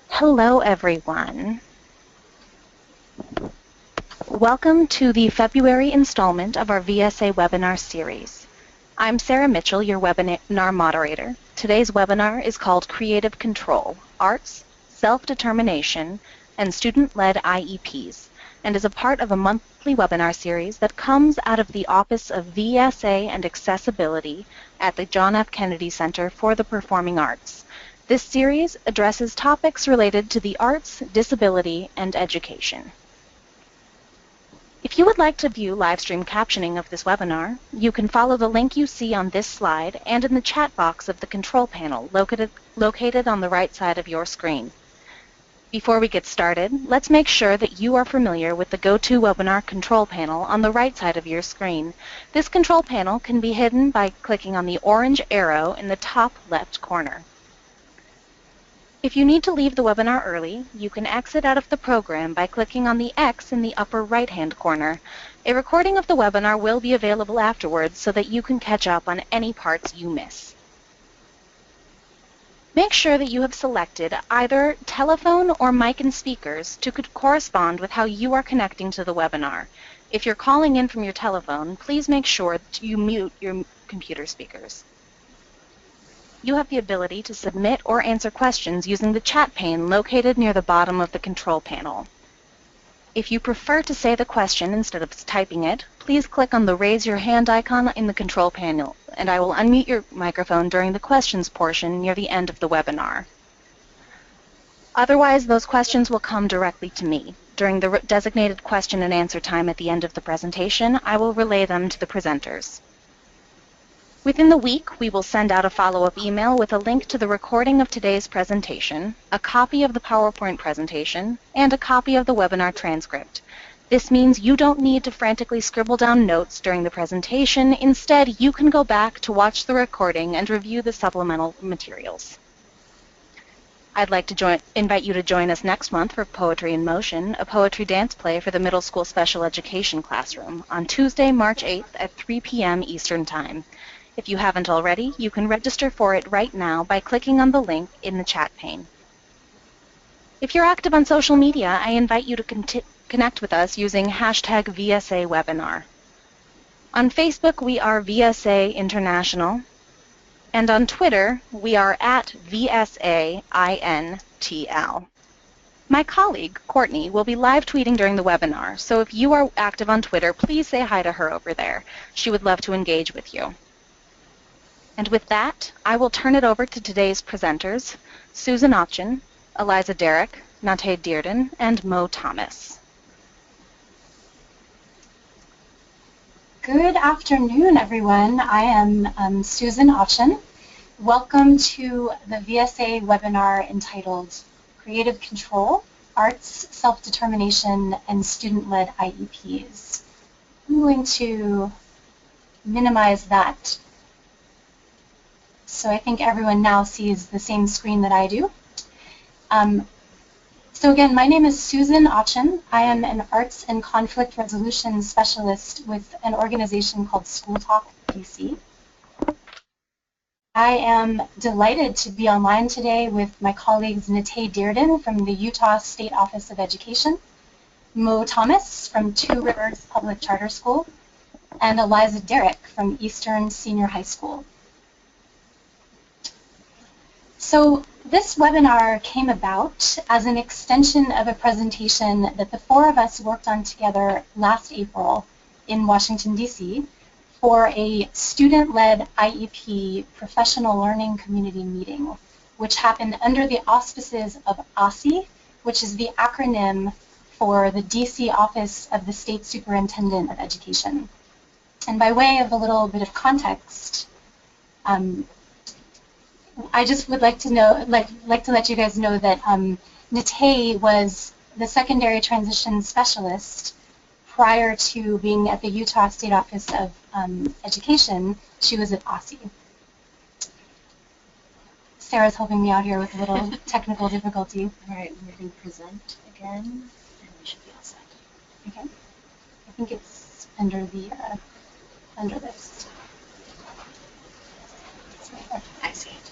Hello, everyone. Welcome to the February installment of our VSA webinar series. I'm Sarah Mitchell, your webinar moderator. Today's webinar is called Creative Control, Arts, Self-Determination, and Student-led IEPs, and is a part of a monthly webinar series that comes out of the Office of VSA and Accessibility at the John F. Kennedy Center for the Performing Arts. This series addresses topics related to the arts, disability, and education. If you would like to view live stream captioning of this webinar, you can follow the link you see on this slide and in the chat box of the control panel located on the right side of your screen. Before we get started, let's make sure that you are familiar with the GoToWebinar control panel on the right side of your screen. This control panel can be hidden by clicking on the orange arrow in the top left corner. If you need to leave the webinar early, you can exit out of the program by clicking on the X in the upper right-hand corner. A recording of the webinar will be available afterwards so that you can catch up on any parts you miss. Make sure that you have selected either telephone or mic and speakers to correspond with how you are connecting to the webinar. If you're calling in from your telephone, please make sure that you mute your computer speakers. You have the ability to submit or answer questions using the chat pane located near the bottom of the control panel. If you prefer to say the question instead of typing it, please click on the raise your hand icon in the control panel, and I will unmute your microphone during the questions portion near the end of the webinar. Otherwise, those questions will come directly to me. During the designated question and answer time at the end of the presentation, I will relay them to the presenters. Within the week, we will send out a follow-up email with a link to the recording of today's presentation, a copy of the PowerPoint presentation, and a copy of the webinar transcript. This means you don't need to frantically scribble down notes during the presentation. Instead, you can go back to watch the recording and review the supplemental materials. I'd like to invite you to join us next month for Poetry in Motion, a poetry dance play for the middle school special education classroom, on Tuesday, March 8th at 3 p.m. Eastern Time. If you haven't already, you can register for it right now by clicking on the link in the chat pane. If you're active on social media, I invite you to connect with us using hashtag VSAWebinar. On Facebook, we are VSA International, and on Twitter, we are at VSAINTL. My colleague, Courtney, will be live tweeting during the webinar, so if you are active on Twitter, please say hi to her over there. She would love to engage with you. And with that, I will turn it over to today's presenters, Susan Opchen, Eliza Derrick, Nate Dearden, and Mo Thomas. Good afternoon, everyone. I am Susan Opchen. Welcome to the VSA webinar entitled Creative Control, Arts, Self-Determination, and Student-led IEPs. I'm going to minimize that so I think everyone now sees the same screen that I do. So again, my name is Susan Opchen. I am an arts and conflict resolution specialist with an organization called School Talk DC. I am delighted to be online today with my colleagues Nate Dearden from the Utah State Office of Education, Mo Thomas from Two Rivers Public Charter School, and Eliza Derrick from Eastern Senior High School. So this webinar came about as an extension of a presentation that the four of us worked on together last April in Washington, D.C. for a student-led IEP professional learning community meeting, which happened under the auspices of OSSI, which is the acronym for the D.C. Office of the State Superintendent of Education. And by way of a little bit of context, I just would like to let you guys know that Nate was the secondary transition specialist prior to being at the Utah State Office of Education. She was at OSSI. Sarah's helping me out here with a little technical difficulty. All right, we're going to present again, and we should be all set. Okay. I think it's under the under this. I see it.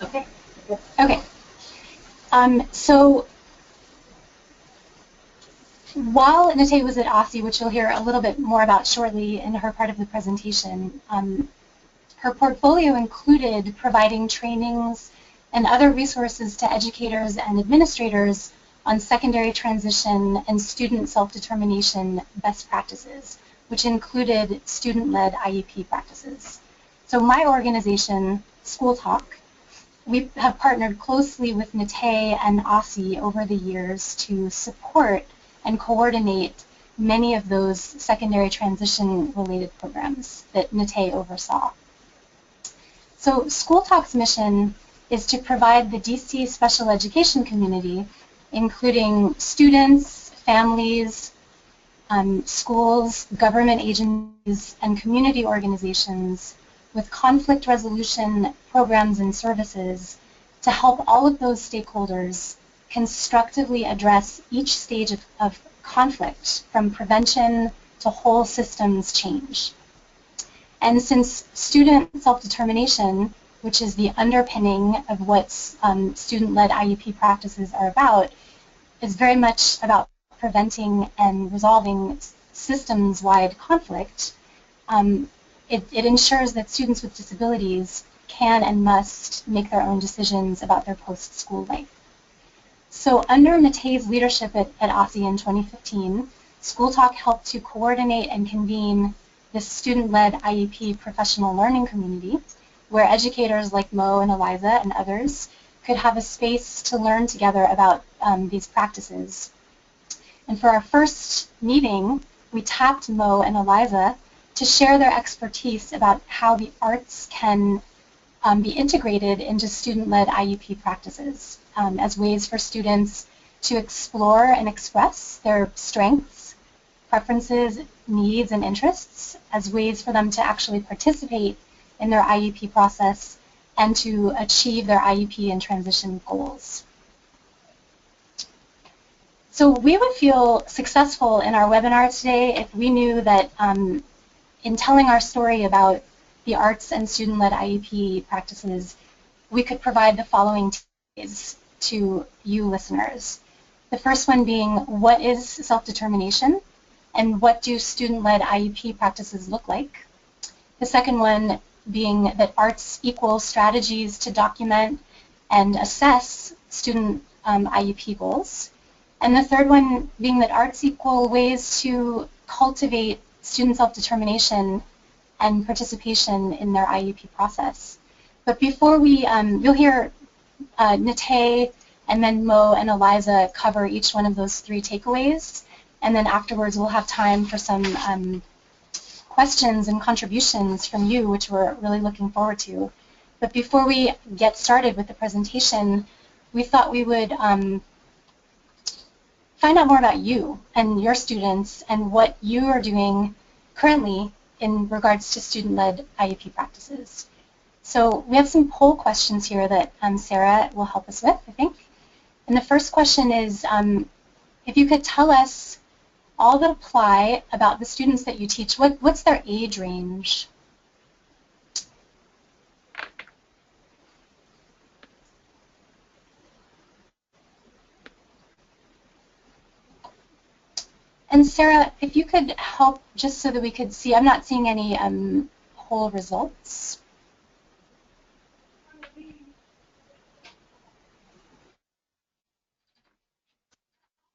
Okay. Okay. So while Nate was at OSSI, which you'll hear a little bit more about shortly in her part of the presentation, her portfolio included providing trainings and other resources to educators and administrators on secondary transition and student self-determination best practices, which included student-led IEP practices. So my organization, School Talk, we have partnered closely with NATE and OSSI over the years to support and coordinate many of those secondary transition-related programs that NATE oversaw. So School Talk's mission is to provide the DC special education community, including students, families, schools, government agencies, and community organizations, with conflict resolution programs and services to help all of those stakeholders constructively address each stage of conflict, from prevention to whole systems change. And since student self-determination, which is the underpinning of what student-led IEP practices are about, is very much about preventing and resolving systems-wide conflict, it ensures that students with disabilities can and must make their own decisions about their post-school life. So under Mate's leadership at OSSI in 2015, School Talk helped to coordinate and convene this student-led IEP professional learning community, where educators like Mo and Eliza and others could have a space to learn together about these practices. And for our first meeting, we tapped Mo and Eliza to share their expertise about how the arts can be integrated into student-led IEP practices as ways for students to explore and express their strengths, preferences, needs, and interests, as ways for them to actually participate in their IEP process and to achieve their IEP and transition goals. So we would feel successful in our webinar today if we knew that in telling our story about the arts and student-led IEP practices, we could provide the following takeaways to you listeners. The first one being, what is self-determination, and what do student-led IEP practices look like? The second one being that arts equal strategies to document and assess student IEP goals. And the third one being that arts equal ways to cultivate student self-determination and participation in their IEP process. But before we, you'll hear Nate and then Mo and Eliza cover each one of those three takeaways, and then afterwards we'll have time for some questions and contributions from you, which we're really looking forward to. But before we get started with the presentation, we thought we would find out more about you and your students and what you are doing currently in regards to student-led IEP practices. So we have some poll questions here that Sarah will help us with, I think. And the first question is, if you could tell us all that apply about the students that you teach, what's their age range? And Sarah, if you could help just so that we could see, I'm not seeing any poll results.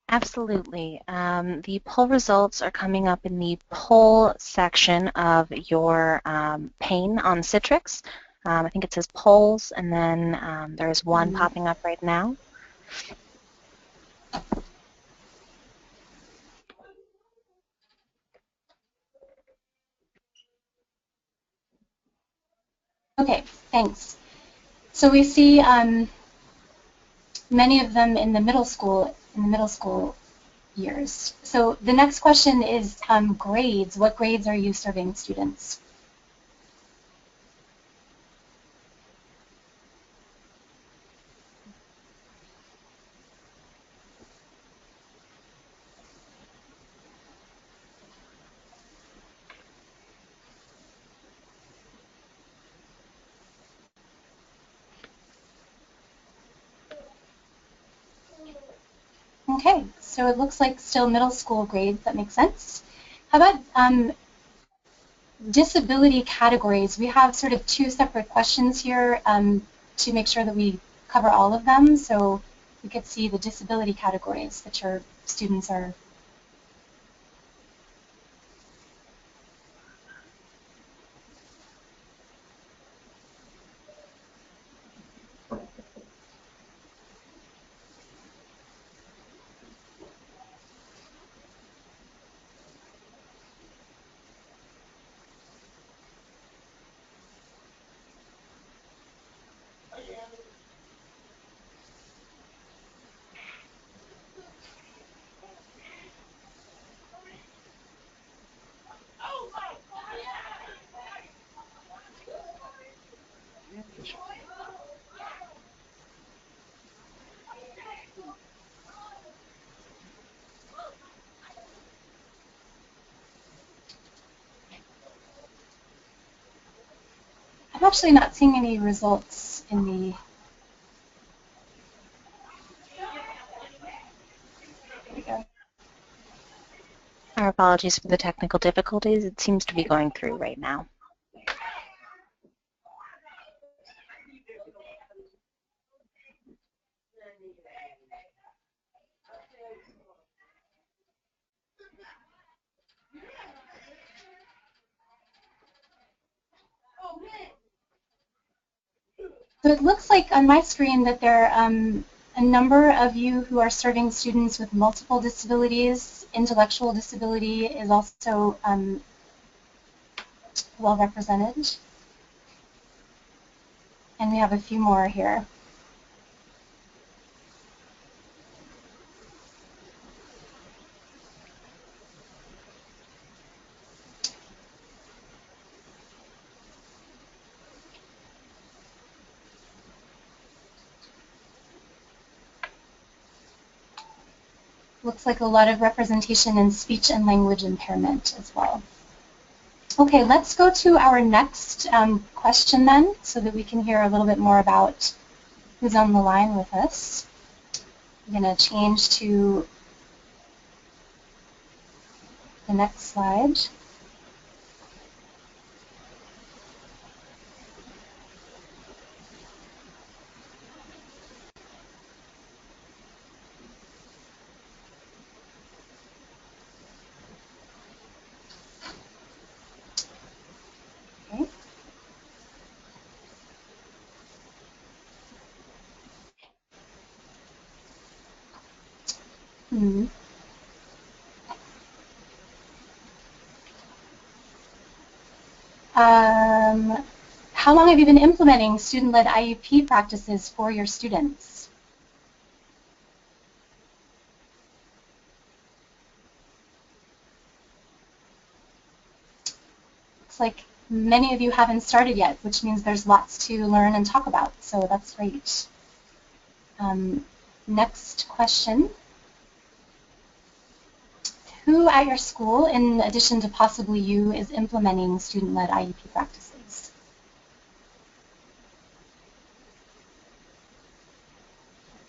Absolutely. The poll results are coming up in the poll section of your pane on Citrix. I think it says polls, and then there's one popping up right now. Okay, thanks. So we see many of them in the middle school years. So the next question is grades. What grades are you serving students? Okay, so it looks like still middle school grades. That makes sense. How about disability categories? We have sort of two separate questions here to make sure that we cover all of them. So we could see the disability categories that your students are. I'm actually not seeing any results in the. There we go. Our apologies for the technical difficulties. It seems to be going through right now. So it looks like on my screen that there are a number of you who are serving students with multiple disabilities. Intellectual disability is also well represented. And we have a few more here. Looks like a lot of representation in speech and language impairment as well. Okay, let's go to our next question then, so that we can hear a little bit more about who's on the line with us. I'm going to change to the next slide. Okay. How long have you been implementing student-led IEP practices for your students? Looks like many of you haven't started yet, which means there's lots to learn and talk about, so that's great. Next question. Who at your school, in addition to possibly you, is implementing student-led IEP practices?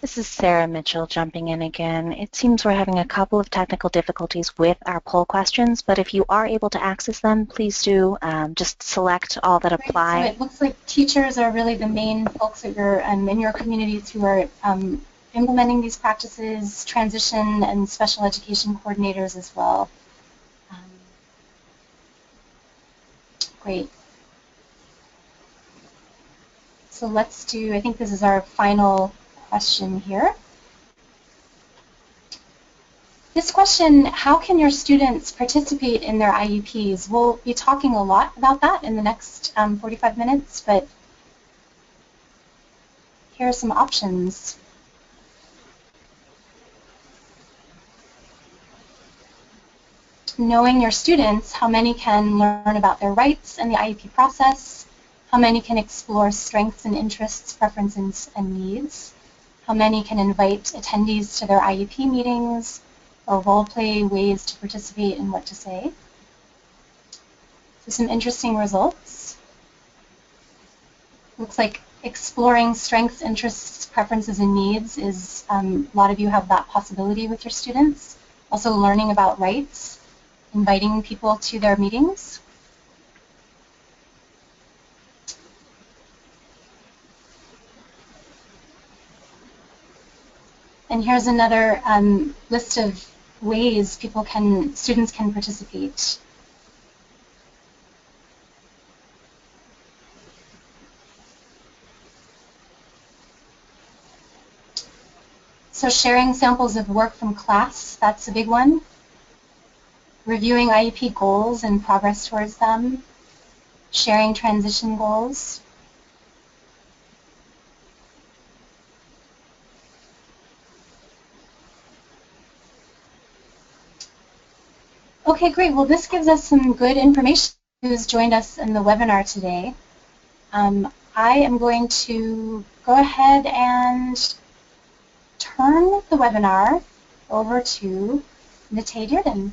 This is Sarah Mitchell jumping in again. It seems we're having a couple of technical difficulties with our poll questions, but if you are able to access them, please do just select all that apply. Right, so it looks like teachers are really the main folks that you're in your communities who are implementing these practices, transition and special education coordinators as well. Great. So let's do, I think this is our final question here. This question, how can your students participate in their IEPs? We'll be talking a lot about that in the next 45 minutes, but here are some options. Knowing your students, how many can learn about their rights and the IEP process, how many can explore strengths and interests, preferences, and needs, how many can invite attendees to their IEP meetings, or role-play ways to participate and what to say. So some interesting results. Looks like Exploring strengths, interests, preferences, and needs is, a lot of you have that possibility with your students. Also learning about rights, inviting people to their meetings. And here's another list of ways students can participate. So sharing samples of work from class, that's a big one. Reviewing IEP goals and progress towards them. Sharing transition goals. Okay, great. Well, this gives us some good information who's joined us in the webinar today. I am going to go ahead and turn the webinar over to Nate Dearden.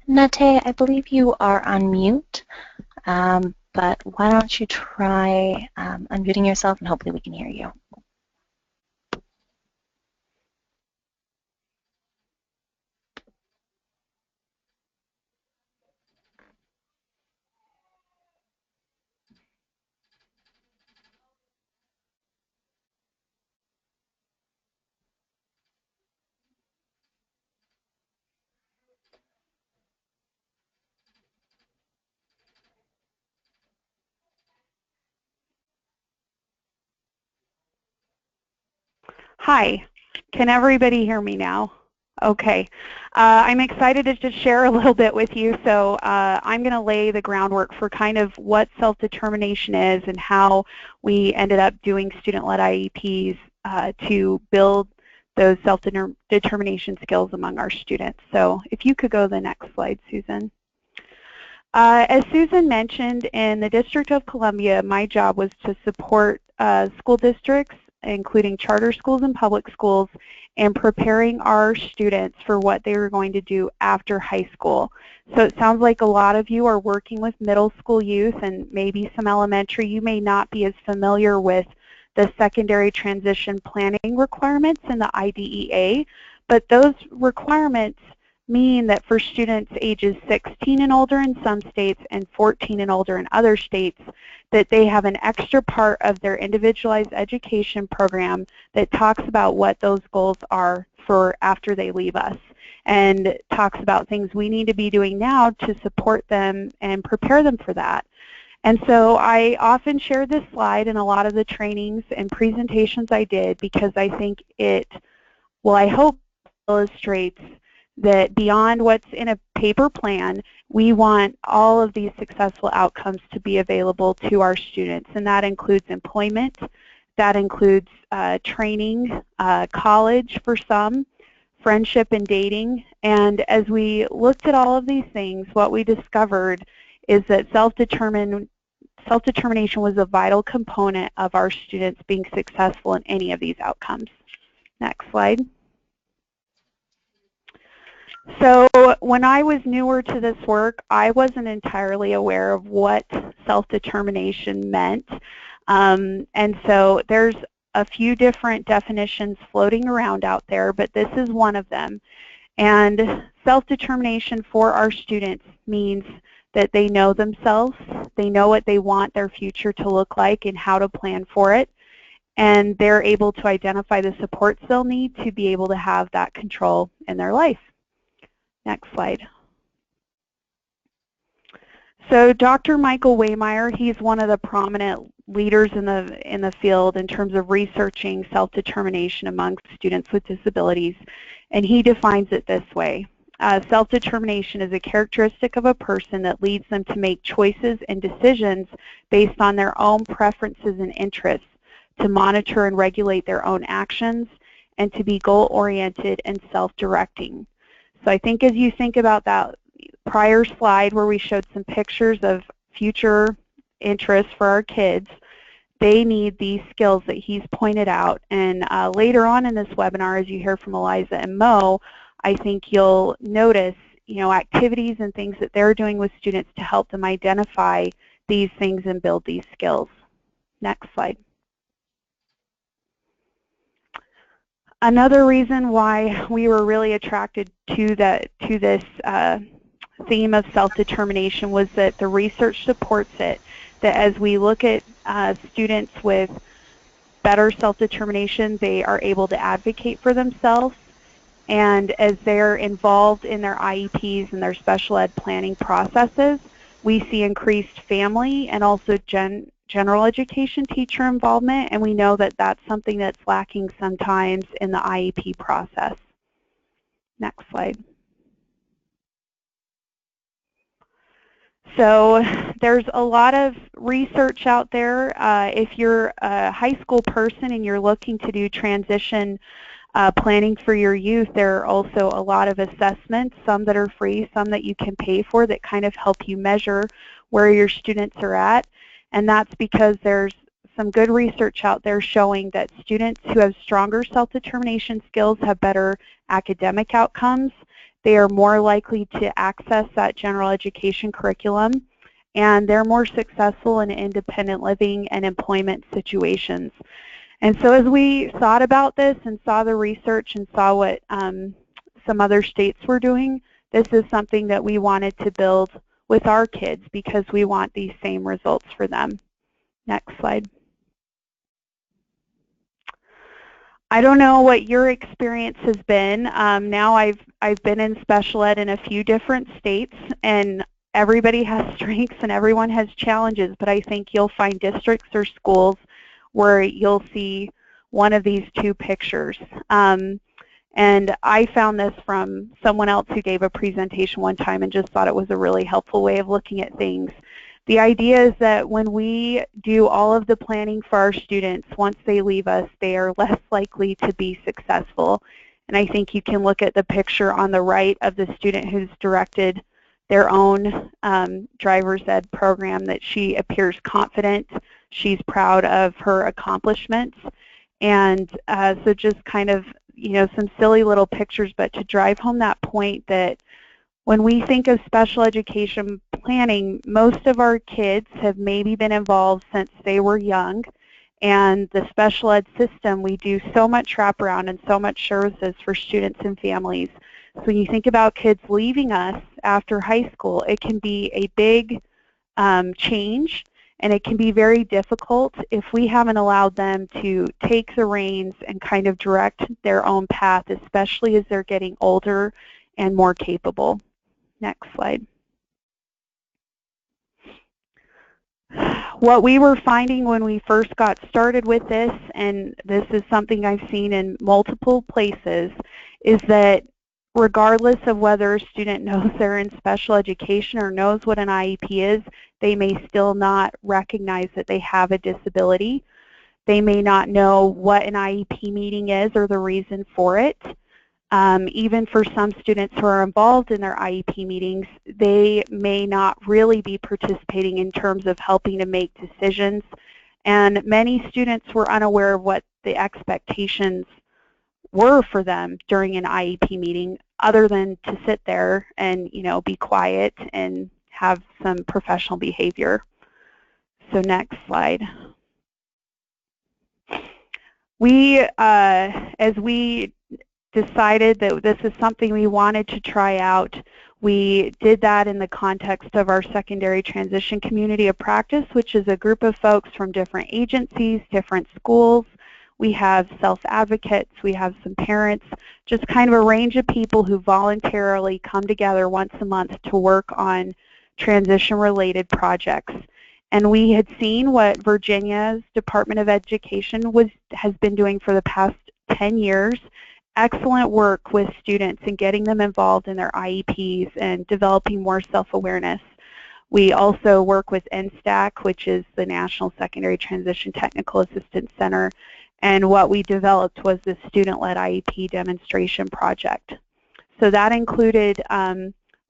Nate, I believe you are on mute, but why don't you try unmuting yourself and hopefully we can hear you. Hi, can everybody hear me now? Okay, I'm excited to just share a little bit with you. So I'm going to lay the groundwork for kind of what self-determination is and how we ended up doing student-led IEPs to build those self-determination skills among our students. So if you could go to the next slide, Susan. As Susan mentioned, in the District of Columbia, my job was to support school districts, including charter schools and public schools, and preparing our students for what they were going to do after high school. So it sounds like a lot of you are working with middle school youth and maybe some elementary. You may not be as familiar with the secondary transition planning requirements in the IDEA, but those requirements mean that for students ages 16 and older in some states and 14 and older in other states, that they have an extra part of their individualized education program that talks about what those goals are for after they leave us, and talks about things we need to be doing now to support them and prepare them for that. And so I often share this slide in a lot of the trainings and presentations I did because I think it, well, I hope illustrates that beyond what's in a paper plan, we want all of these successful outcomes to be available to our students, and that includes employment, that includes training, college for some, friendship and dating. And as we looked at all of these things, what we discovered is that self-determination was a vital component of our students being successful in any of these outcomes. Next slide. So when I was newer to this work, I wasn't entirely aware of what self-determination meant. And so there's a few different definitions floating around out there, but this is one of them. And self-determination for our students means that they know themselves, they know what they want their future to look like and how to plan for it, and they're able to identify the supports they'll need to be able to have that control in their life. Next slide. So Dr. Michael Waymeyer, he's one of the prominent leaders in the field in terms of researching self-determination among students with disabilities, and he defines it this way. Self-determination is a characteristic of a person that leads them to make choices and decisions based on their own preferences and interests, to monitor and regulate their own actions, and to be goal-oriented and self-directing. So I think as you think about that prior slide where we showed some pictures of future interests for our kids, they need these skills that he's pointed out. And later on in this webinar, as you hear from Eliza and Mo, I think you'll notice, activities and things that they're doing with students to help them identify these things and build these skills. Next slide. Another reason why we were really attracted to this theme of self-determination was that the research supports it, that as we look at students with better self-determination, they are able to advocate for themselves, and as they're involved in their IEPs and their special ed planning processes, we see increased family and also general education teacher involvement, and we know that that's something that's lacking sometimes in the IEP process. Next slide. So there's a lot of research out there. If you're a high school person and you're looking to do transition planning for your youth, there are also a lot of assessments, some that are free, some that you can pay for, that kind of help you measure where your students are at. And that's because there's some good research out there showing that students who have stronger self-determination skills have better academic outcomes. They are more likely to access that general education curriculum, and they're more successful in independent living and employment situations. And so as we thought about this and saw the research and saw what some other states were doing, this is something that we wanted to build with our kids because we want these same results for them. Next slide. I don't know what your experience has been. Now I've been in special ed in a few different states, and everybody has strengths and everyone has challenges, but I think you'll find districts or schools where you'll see one of these two pictures. And I found this from someone else who gave a presentation one time and just thought it was a really helpful way of looking at things. The idea is that when we do all of the planning for our students, once they leave us, they are less likely to be successful. And I think you can look at the picture on the right of the student who's directed their own driver's ed program, that she appears confident. She's proud of her accomplishments. And so just kind of, some silly little pictures, but to drive home that point that when we think of special education planning, most of our kids have maybe been involved since they were young. And the special ed system, we do so much wraparound and so much services for students and families. So when you think about kids leaving us after high school, it can be a big change, and it can be very difficult if we haven't allowed them to take the reins and kind of direct their own path, especially as they're getting older and more capable. Next slide. What we were finding when we first got started with this, and this is something I've seen in multiple places, is that regardless of whether a student knows they're in special education or knows what an IEP is, they may still not recognize that they have a disability. They may not know what an IEP meeting is or the reason for it. Even for some students who are involved in their IEP meetings, they may not really be participating in terms of helping to make decisions. And many students were unaware of what the expectations were for them during an IEP meeting, other than to sit there and, be quiet and have some professional behavior. So next slide. As we decided that this is something we wanted to try out, we did that in the context of our secondary transition community of practice, which is a group of folks from different agencies, different schools. We have self-advocates, we have some parents, just kind of a range of people who voluntarily come together once a month to work on transition-related projects. And we had seen what Virginia's Department of Education has been doing for the past 10 years. Excellent work with students and getting them involved in their IEPs and developing more self-awareness. We also work with NSTAC, which is the National Secondary Transition Technical Assistance Center, and what we developed was the Student-led IEP demonstration project. So that included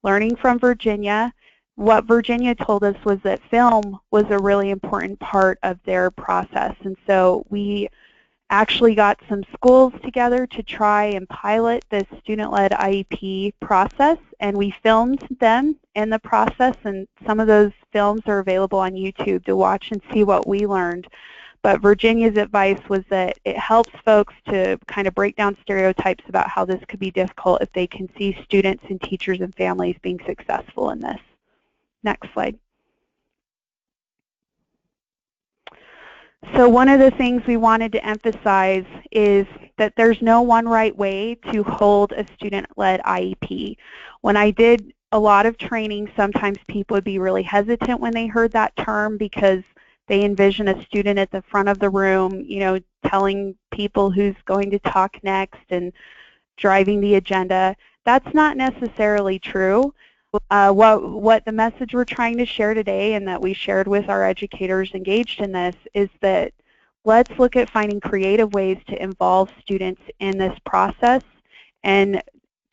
learning from Virginia, what Virginia told us was that film was a really important part of their process. And so we actually got some schools together to try and pilot this student-led IEP process, and we filmed them in the process, and some of those films are available on YouTube to watch and see what we learned. But Virginia's advice was that it helps folks to kind of break down stereotypes about how this could be difficult if they can see students and teachers and families being successful in this. Next slide. So one of the things we wanted to emphasize is that there's no one right way to hold a student-led IEP. When I did a lot of training, sometimes people would be really hesitant when they heard that term because they envision a student at the front of the room, you know, telling people who's going to talk next and driving the agenda. That's not necessarily true. What the message we're trying to share today and that we shared with our educators engaged in this is that let's look at finding creative ways to involve students in this process and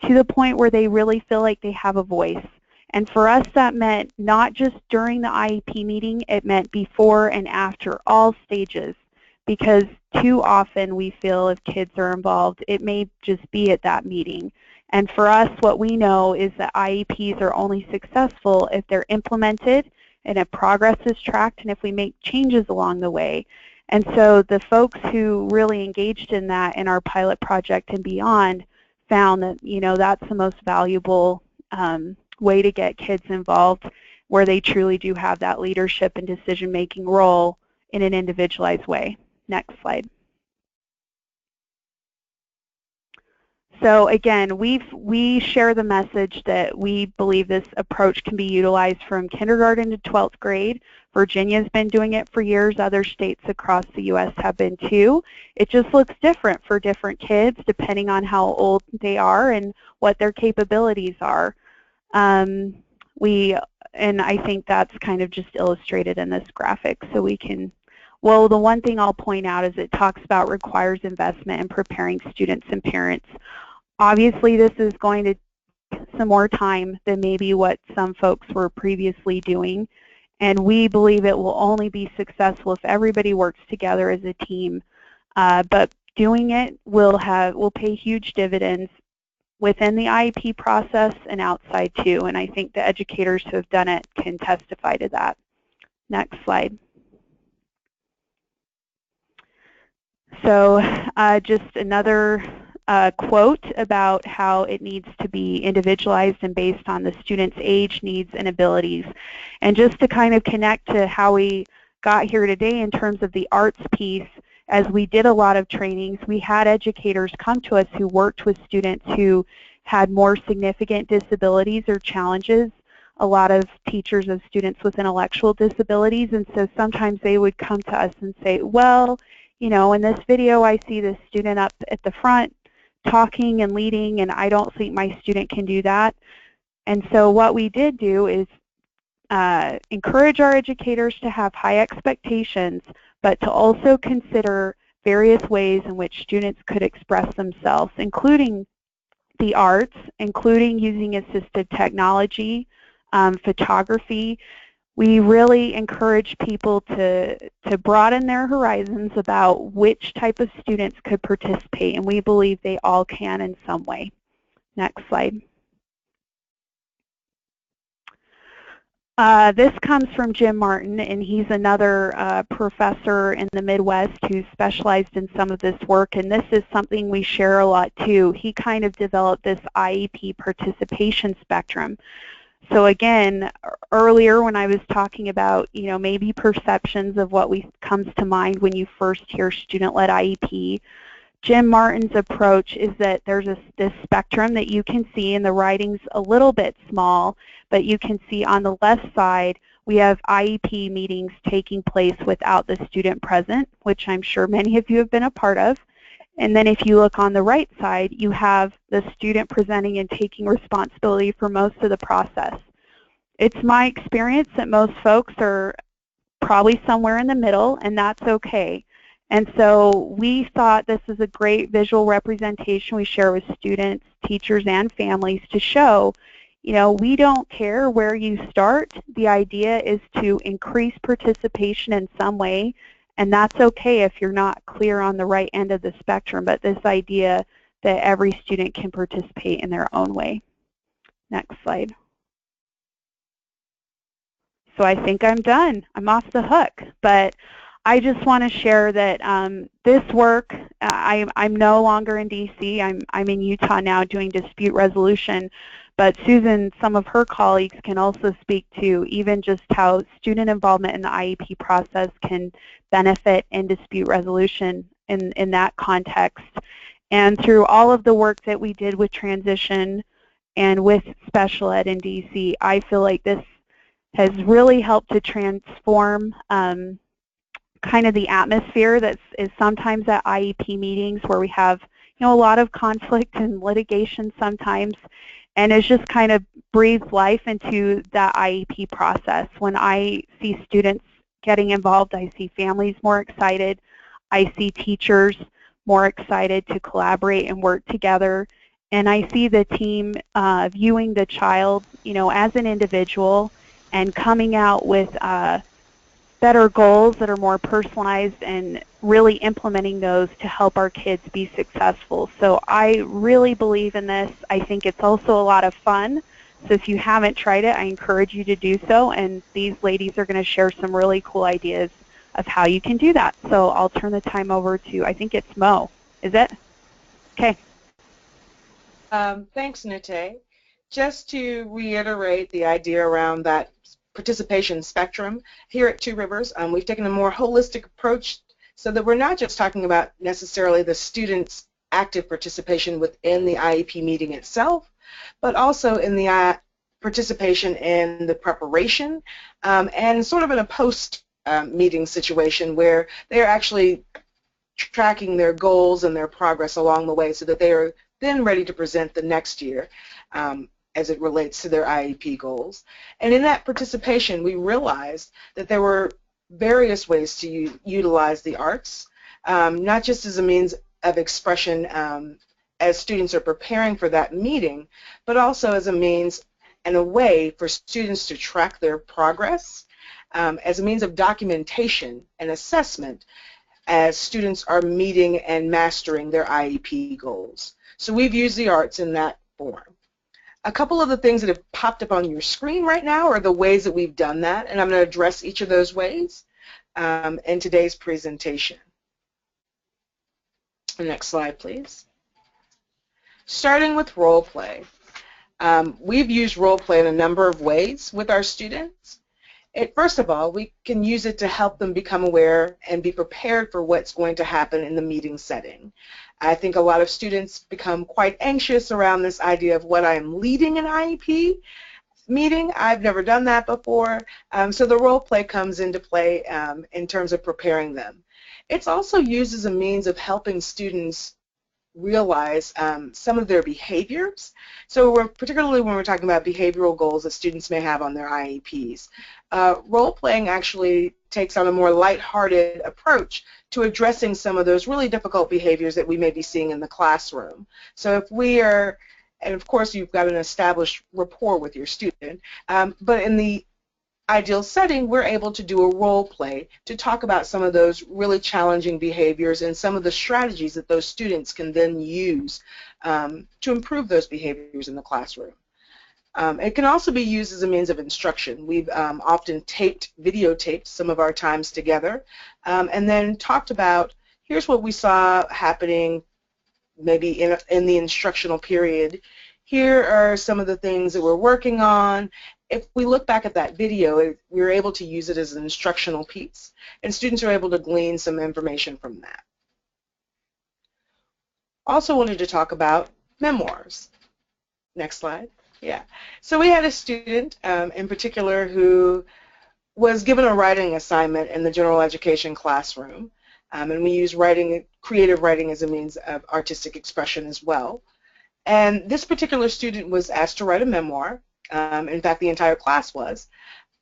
to the point where they really feel like they have a voice. And for us that meant not just during the IEP meeting, it meant before and after all stages, because too often we feel if kids are involved, it may just be at that meeting. And for us, what we know is that IEPs are only successful if they're implemented and if progress is tracked and if we make changes along the way. And so the folks who really engaged in that in our pilot project and beyond found that, you know, that's the most valuable way to get kids involved, where they truly do have that leadership and decision-making role in an individualized way. Next slide. So again, we share the message that we believe this approach can be utilized from kindergarten to 12th grade. Virginia's been doing it for years. Other states across the U.S. have been too. It just looks different for different kids depending on how old they are and what their capabilities are. And I think that's kind of just illustrated in this graphic. So we can, well, the one thing I'll point out is it talks about requires investment in preparing students and parents. Obviously, this is going to take some more time than maybe what some folks were previously doing, and we believe it will only be successful if everybody works together as a team. But doing it will pay huge dividends within the IEP process and outside too, and I think the educators who have done it can testify to that. Next slide. So just another quote about how it needs to be individualized and based on the student's age, needs, and abilities. And just to kind of connect to how we got here today in terms of the arts piece, as we did a lot of trainings, we had educators come to us who worked with students who had more significant disabilities or challenges, a lot of teachers of students with intellectual disabilities, and so sometimes they would come to us and say, well, you know, in this video I see this student up at the front talking and leading, and I don't think my student can do that. And so what we did do is encourage our educators to have high expectations, but to also consider various ways in which students could express themselves, including the arts, including using assistive technology, photography. We really encourage people to broaden their horizons about which type of students could participate, and we believe they all can in some way. Next slide. This comes from Jim Martin, and he's another professor in the Midwest who specialized in some of this work, and this is something we share a lot too. He kind of developed this IEP participation spectrum. So again, earlier when I was talking about, you know, maybe perceptions of what comes to mind when you first hear student-led IEP, Jim Martin's approach is that there's this spectrum that you can see, and the writing's a little bit small, but you can see on the left side we have IEP meetings taking place without the student present, which I'm sure many of you have been a part of. And then if you look on the right side, you have the student presenting and taking responsibility for most of the process. It's my experience that most folks are probably somewhere in the middle, and that's okay. And so we thought this is a great visual representation we share with students, teachers, and families to show, You know, we don't care where you start. The idea is to increase participation in some way, and that's okay if you're not clear on the right end of the spectrum, but this idea that every student can participate in their own way. Next slide. So I think I'm done. I'm off the hook. But I just want to share that this work, I'm no longer in DC. I'm in Utah now doing dispute resolution. But Susan, some of her colleagues can also speak to even just how student involvement in the IEP process can benefit in dispute resolution in that context. And through all of the work that we did with transition and with special ed in DC, I feel like this has really helped to transform kind of the atmosphere that is sometimes at IEP meetings where we have, you know, a lot of conflict and litigation sometimes, and it's just kind of breathes life into that IEP process. When I see students getting involved, I see families more excited, I see teachers more excited to collaborate and work together, and I see the team viewing the child, you know, as an individual and coming out with better goals that are more personalized and really implementing those to help our kids be successful. So I really believe in this. I think it's also a lot of fun. So if you haven't tried it, I encourage you to do so. And these ladies are going to share some really cool ideas of how you can do that. So I'll turn the time over to, I think it's Mo. Is it? Okay. Thanks, Nate. Just to reiterate the idea around that participation spectrum, here at Two Rivers, we've taken a more holistic approach so that we're not just talking about necessarily the students' active participation within the IEP meeting itself, but also in the participation in the preparation and sort of in a post-meeting situation where they're actually tracking their goals and their progress along the way so that they are then ready to present the next year as it relates to their IEP goals. And in that participation, we realized that there were various ways to utilize the arts, not just as a means of expression as students are preparing for that meeting, but also as a means and a way for students to track their progress, as a means of documentation and assessment as students are meeting and mastering their IEP goals. So we've used the arts in that form. A couple of the things that have popped up on your screen right now are the ways that we've done that, and I'm going to address each of those ways in today's presentation. Next slide, please. Starting with role play. We've used role play in a number of ways with our students. First of all, we can use it to help them become aware and be prepared for what's going to happen in the meeting setting. I think a lot of students become quite anxious around this idea of what I'm leading an IEP meeting. I've never done that before, so the role play comes into play in terms of preparing them. It's also used as a means of helping students realize some of their behaviors. So particularly when we're talking about behavioral goals that students may have on their IEPs. Role-playing actually takes on a more lighthearted approach to addressing some of those really difficult behaviors that we may be seeing in the classroom. So if we are, and of course you've got an established rapport with your student, but in the ideal setting, we're able to do a role play to talk about some of those really challenging behaviors and some of the strategies that those students can then use to improve those behaviors in the classroom. It can also be used as a means of instruction. We've often videotaped some of our times together and then talked about, here's what we saw happening maybe in the instructional period. Here are some of the things that we're working on. If we look back at that video, we're able to use it as an instructional piece, and students are able to glean some information from that. Also wanted to talk about memoirs. Next slide. Yeah. So we had a student in particular who was given a writing assignment in the general education classroom, and we use creative writing as a means of artistic expression as well. And this particular student was asked to write a memoir. In fact, the entire class was,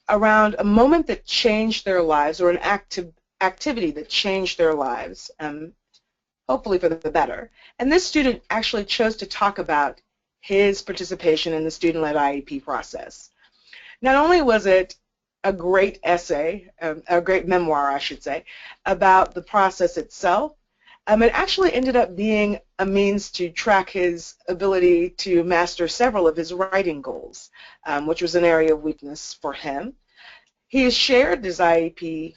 around a moment that changed their lives or an activity that changed their lives, hopefully for the better. And this student actually chose to talk about his participation in the student-led IEP process. Not only was it a great essay, a great memoir, I should say, about the process itself, it actually ended up being a means to track his ability to master several of his writing goals, which was an area of weakness for him. He has shared his IEP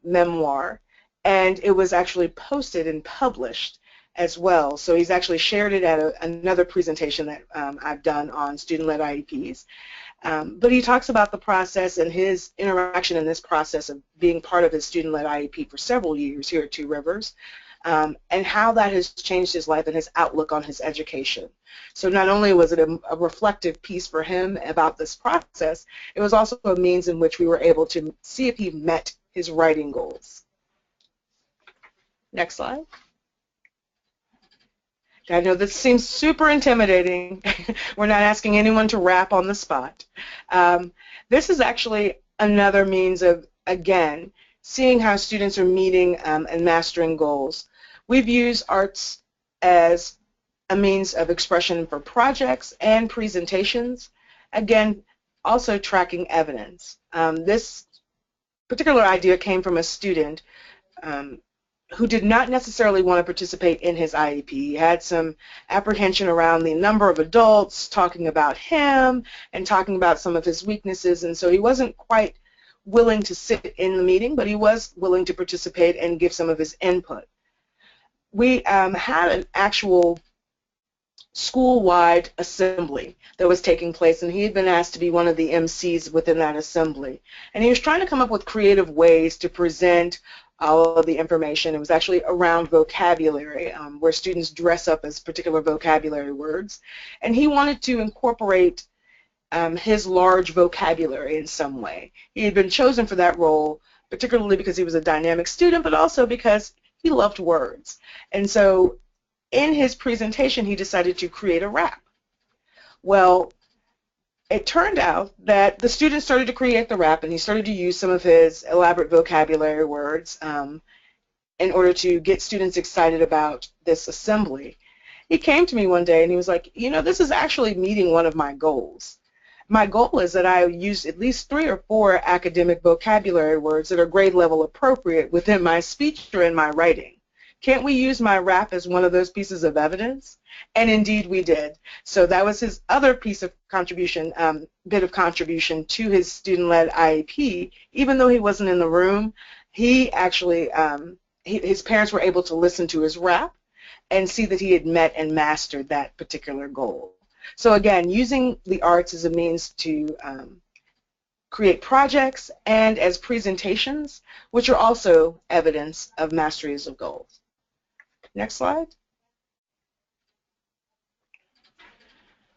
memoir, and it was actually posted and published as well. So he's actually shared it at another presentation that I've done on student-led IEPs. But he talks about the process and his interaction in this process of being part of his student-led IEP for several years here at Two Rivers, and how that has changed his life and his outlook on his education. So not only was it a reflective piece for him about this process, it was also a means in which we were able to see if he met his writing goals. Next slide. I know this seems super intimidating. We're not asking anyone to rap on the spot. This is actually another means of, again, seeing how students are meeting and mastering goals. We've used arts as a means of expression for projects and presentations. Again, also tracking evidence. This particular idea came from a student who did not necessarily want to participate in his IEP. He had some apprehension around the number of adults talking about him and talking about some of his weaknesses, and so he wasn't quite willing to sit in the meeting, but he was willing to participate and give some of his input. We had an actual school-wide assembly that was taking place, and he had been asked to be one of the MCs within that assembly. And he was trying to come up with creative ways to present all of the information. It was actually around vocabulary, where students dress up as particular vocabulary words. And he wanted to incorporate his large vocabulary in some way. He had been chosen for that role, particularly because he was a dynamic student, but also because he loved words. And so in his presentation, he decided to create a rap. Well, it turned out that the students started to create the rap, and he started to use some of his elaborate vocabulary words in order to get students excited about this assembly. He came to me one day and he was like, you know, this is actually meeting one of my goals. My goal is that I use at least 3 or 4 academic vocabulary words that are grade level appropriate within my speech or in my writing. Can't we use my rap as one of those pieces of evidence? And indeed we did. So that was his other piece of contribution, bit of contribution to his student-led IEP. Even though he wasn't in the room, he actually, his parents were able to listen to his rap and see that he had met and mastered that particular goal. So again, using the arts as a means to create projects and as presentations, which are also evidence of masteries of goals. Next slide.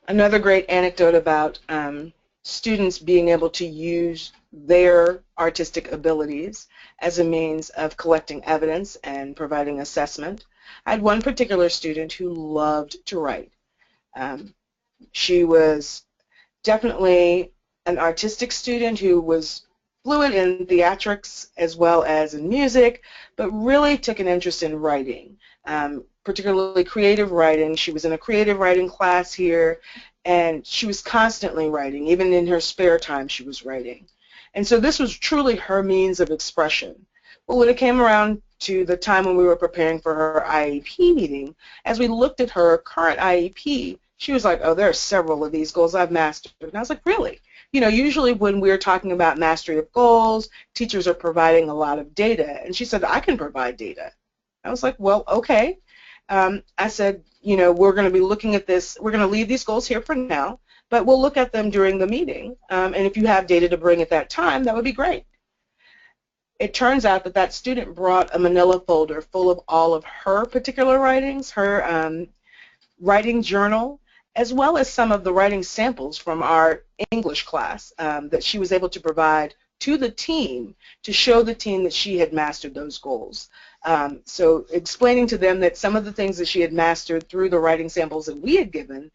Another great anecdote about students being able to use their artistic abilities as a means of collecting evidence and providing assessment. I had one particular student who loved to write. She was definitely an artistic student who was fluent in theatrics as well as in music, but really took an interest in writing, particularly creative writing. She was in a creative writing class here, and she was constantly writing. Even in her spare time, she was writing. And so this was truly her means of expression. But when it came around to the time when we were preparing for her IEP meeting, as we looked at her current IEP, she was like, oh, there are several of these goals I've mastered. And I was like, really? You know, usually when we're talking about mastery of goals, teachers are providing a lot of data. And she said, I can provide data. I was like, well, okay. I said, you know, we're going to be looking at this. We're going to leave these goals here for now, but we'll look at them during the meeting. And if you have data to bring at that time, that would be great. It turns out that that student brought a manila folder full of all of her particular writings, her writing journal, as well as some of the writing samples from our English class that she was able to provide to the team to show the team that she had mastered those goals. So explaining to them that some of the things that she had mastered through the writing samples that we had given,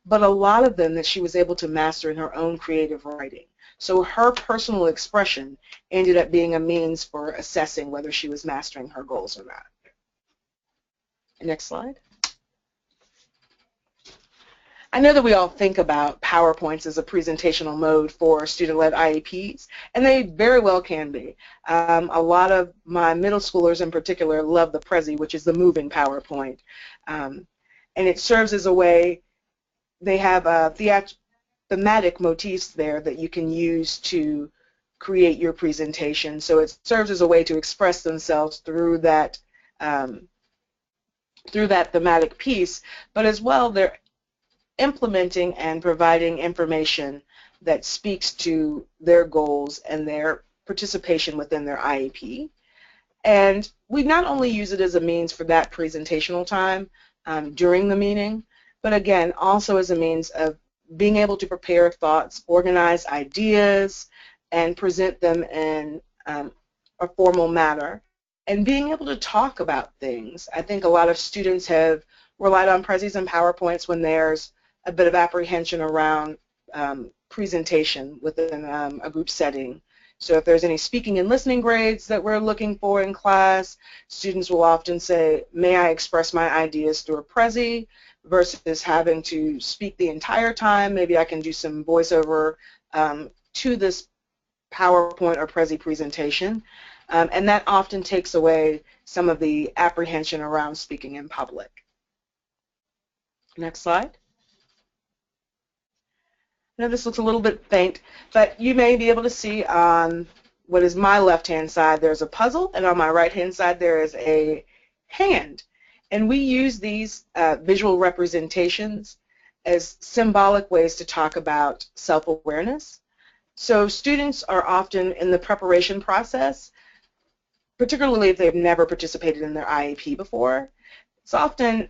but a lot of them that she was able to master in her own creative writing. So her personal expression ended up being a means for assessing whether she was mastering her goals or not. Next slide. I know that we all think about PowerPoints as a presentational mode for student-led IEPs, and they very well can be. A lot of my middle schoolers in particular love the Prezi, which is the moving PowerPoint. And it serves as a way, they have thematic motifs there that you can use to create your presentation. So it serves as a way to express themselves through that thematic piece, but as well they're implementing and providing information that speaks to their goals and their participation within their IEP. And we not only use it as a means for that presentational time during the meeting, but again, also as a means of being able to prepare thoughts, organize ideas, and present them in a formal manner, and being able to talk about things. I think a lot of students have relied on Prezis and PowerPoints when there's a bit of apprehension around presentation within a group setting. So if there's any speaking and listening grades that we're looking for in class, students will often say, may I express my ideas through a Prezi, versus having to speak the entire time. Maybe I can do some voiceover to this PowerPoint or Prezi presentation. And that often takes away some of the apprehension around speaking in public. Next slide. Now this looks a little bit faint, but you may be able to see on what is my left-hand side there's a puzzle, and on my right-hand side there is a hand. And we use these visual representations as symbolic ways to talk about self-awareness. So students are often in the preparation process, particularly if they've never participated in their IEP before, it's often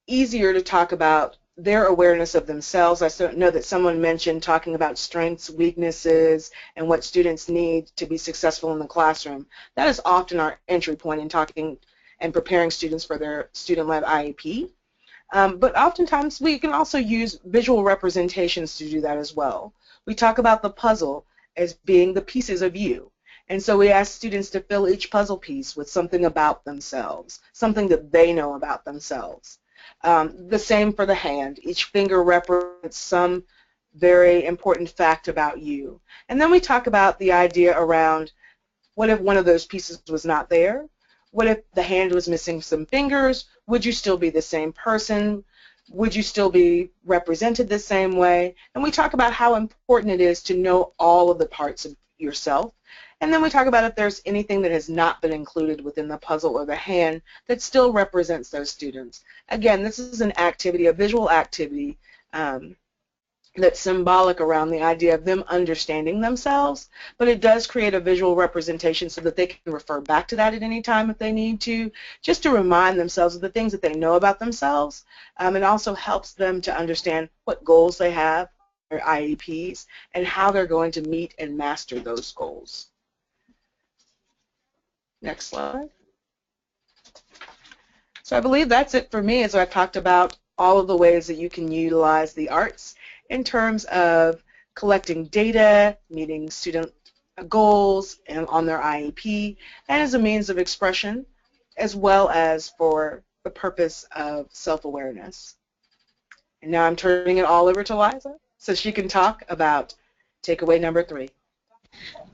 easier to talk about their awareness of themselves. I know that someone mentioned talking about strengths, weaknesses, and what students need to be successful in the classroom. That is often our entry point in talking and preparing students for their student-led IEP. But oftentimes we can also use visual representations to do that as well. We talk about the puzzle as being the pieces of you. And so we ask students to fill each puzzle piece with something about themselves, something that they know about themselves. The same for the hand. Each finger represents some very important fact about you. And then we talk about the idea around what if one of those pieces was not there? What if the hand was missing some fingers? Would you still be the same person? Would you still be represented the same way? And we talk about how important it is to know all of the parts of yourself. And then we talk about if there's anything that has not been included within the puzzle or the hand that still represents those students. Again, this is an activity, a visual activity that's symbolic around the idea of them understanding themselves, but it does create a visual representation so that they can refer back to that at any time if they need to, just to remind themselves of the things that they know about themselves. It also helps them to understand what goals they have, their IEPs, and how they're going to meet and master those goals. Next slide. So I believe that's it for me as I've talked about all of the ways that you can utilize the arts in terms of collecting data, meeting student goals and on their IEP, and as a means of expression, as well as for the purpose of self-awareness. And now I'm turning it all over to Liza so she can talk about takeaway number 3.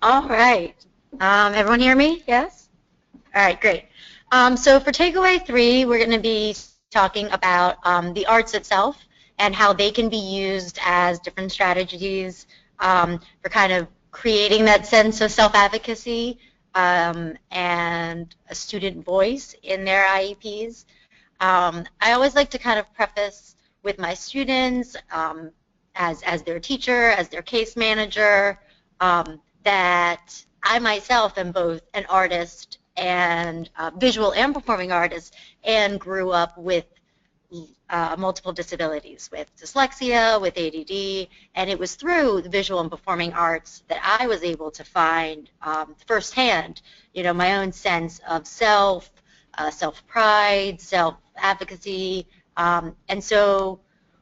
All right. Everyone hear me? Yes? All right, great. So for takeaway 3, we're going to be talking about the arts itself and how they can be used as different strategies for kind of creating that sense of self-advocacy and a student voice in their IEPs. I always like to kind of preface with my students as their teacher, as their case manager, that I myself am both an artist and visual and performing artist, and grew up with multiple disabilities, with dyslexia, with ADD, and it was through the visual and performing arts that I was able to find firsthand, my own sense of self, self-pride, self-advocacy, and so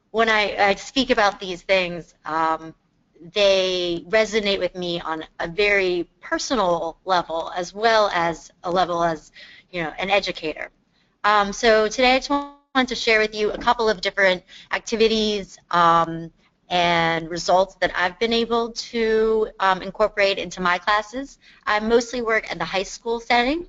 when I speak about these things, they resonate with me on a very personal level as well as a level as, an educator. So today I just want wanted to share with you a couple of different activities and results that I've been able to incorporate into my classes. I mostly work at the high school setting,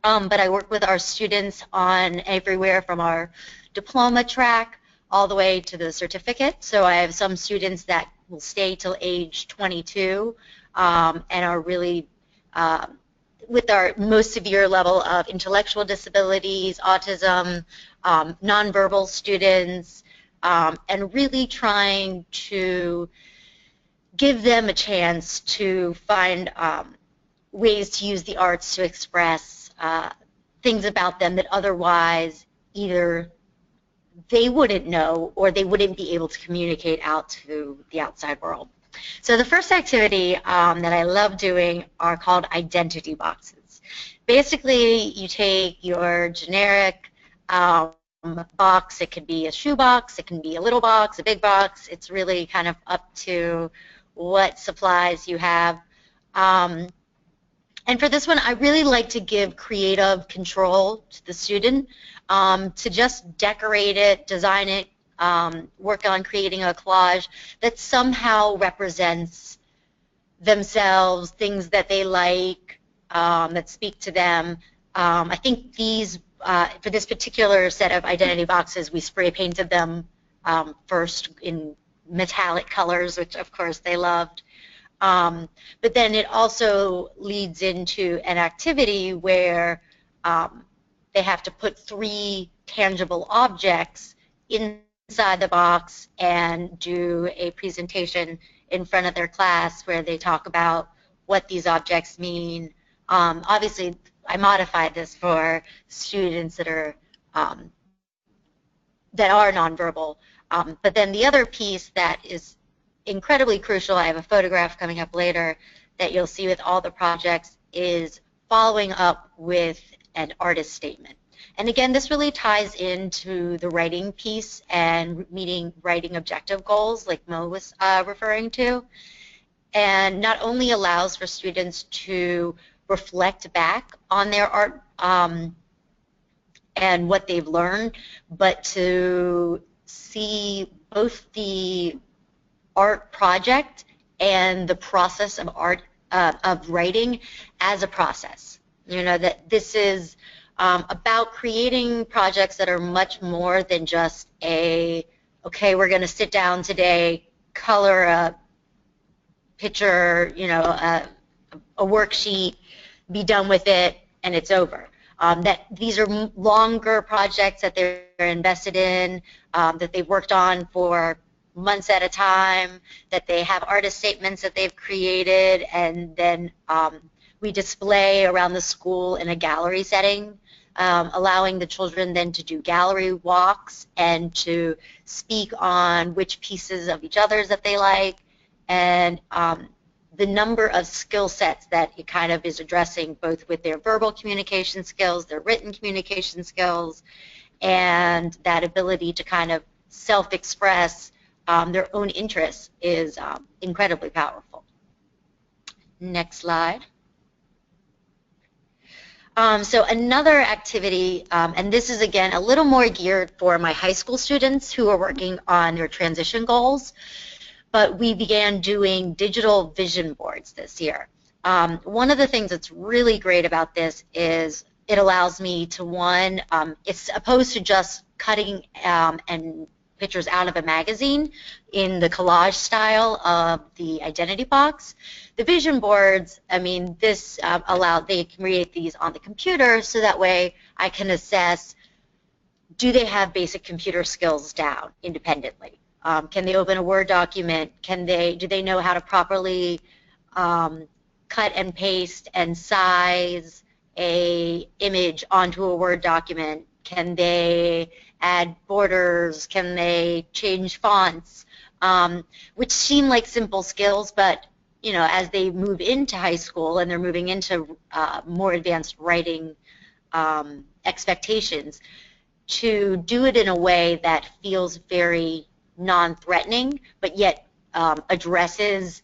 but I work with our students on everywhere from our diploma track all the way to the certificate. So I have some students that will stay till age 22 and are really with our most severe level of intellectual disabilities, autism, nonverbal students, and really trying to give them a chance to find ways to use the arts to express things about them that otherwise either they wouldn't know or they wouldn't be able to communicate out to the outside world. So the first activity that I love doing are called identity boxes. Basically, you take your generic box. It could be a shoe box, it can be a little box, a big box. It's really kind of up to what supplies you have. And for this one, I really like to give creative control to the student to just decorate it, design it, work on creating a collage that somehow represents themselves, things that they like, that speak to them. I think these, for this particular set of identity boxes, we spray painted them first in metallic colors, which of course they loved. But then it also leads into an activity where they have to put 3 tangible objects inside the box and do a presentation in front of their class where they talk about what these objects mean. Obviously, I modified this for students that are nonverbal. But then the other piece that is incredibly crucial, I have a photograph coming up later that you'll see with all the projects, is following up with an artist statement. And again, this really ties into the writing piece and meeting writing objective goals like Mo was referring to, and not only allows for students to reflect back on their art and what they've learned, but to see both the art project and the process of art of writing as a process. You know, that this is about creating projects that are much more than just a, okay, we're going to sit down today, color a picture, you know, a worksheet, be done with it, and it's over. That these are longer projects that they're invested in, that they've worked on for months at a time, that they have artist statements that they've created, and then we display around the school in a gallery setting, allowing the children then to do gallery walks and to speak on which pieces of each other's that they like, and the number of skill sets that it kind of is addressing, both with their verbal communication skills, their written communication skills, and that ability to kind of self-express their own interests is incredibly powerful. Next slide. So another activity, and this is again a little more geared for my high school students who are working on their transition goals, but we began doing digital vision boards this year. One of the things that's really great about this is it allows me to, one, it's opposed to just cutting and pictures out of a magazine in the collage style of the identity box. The vision boards, I mean, this they can create these on the computer, so that way I can assess, do they have basic computer skills down independently? Can they open a Word document? Do they know how to properly cut and paste and size a image onto a Word document? Can they add borders? Can they change fonts? Which seem like simple skills, but you know, as they move into high school and they're moving into more advanced writing expectations, to do it in a way that feels very non-threatening, but yet addresses,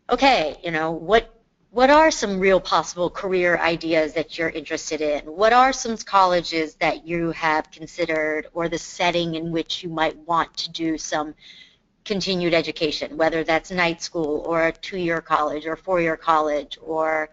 okay, you know, what what are some real possible career ideas that you're interested in? What are some colleges that you have considered, or the setting in which you might want to do some continued education, whether that's night school or a 2-year college or 4-year college, or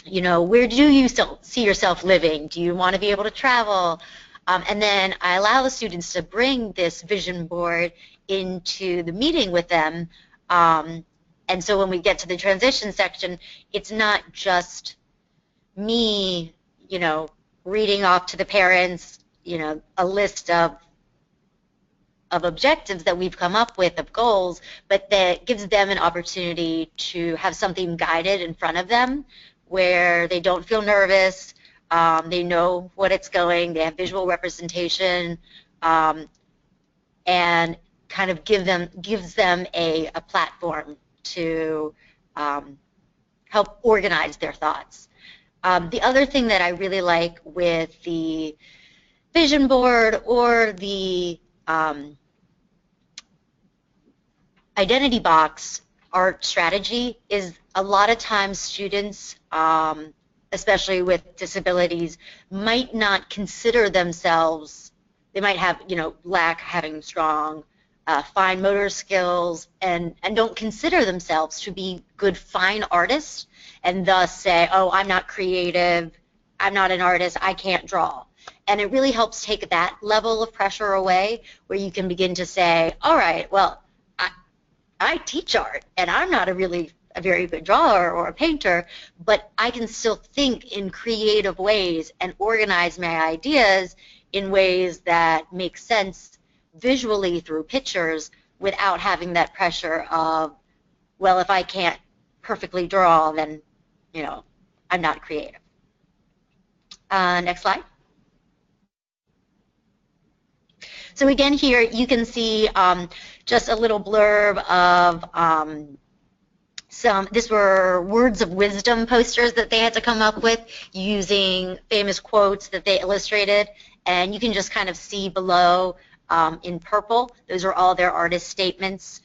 you know, where do you still see yourself living? Do you want to be able to travel? And then I allow the students to bring this vision board into the meeting with them. And so when we get to the transition section, it's not just me, you know, reading off to the parents, you know, a list of objectives that we've come up with, of goals, but that gives them an opportunity to have something guided in front of them where they don't feel nervous, they know what it's going, they have visual representation, and kind of gives them a platform to help organize their thoughts. The other thing that I really like with the vision board or the identity box art strategy is a lot of times students, especially with disabilities, might not consider themselves, they might have, you know, lack having strong fine motor skills and don't consider themselves to be good fine artists, and thus say, oh, I'm not creative, I'm not an artist, I can't draw. And it really helps take that level of pressure away, where you can begin to say, all right, well, I teach art, and I'm not a very good drawer or a painter, but I can still think in creative ways and organize my ideas in ways that make sense visually through pictures without having that pressure of, well, if I can't perfectly draw, then, you know, I'm not creative. Next slide. So again, here you can see just a little blurb of these were words of wisdom posters that they had to come up with using famous quotes that they illustrated, and you can just kind of see below in purple, those are all their artist statements.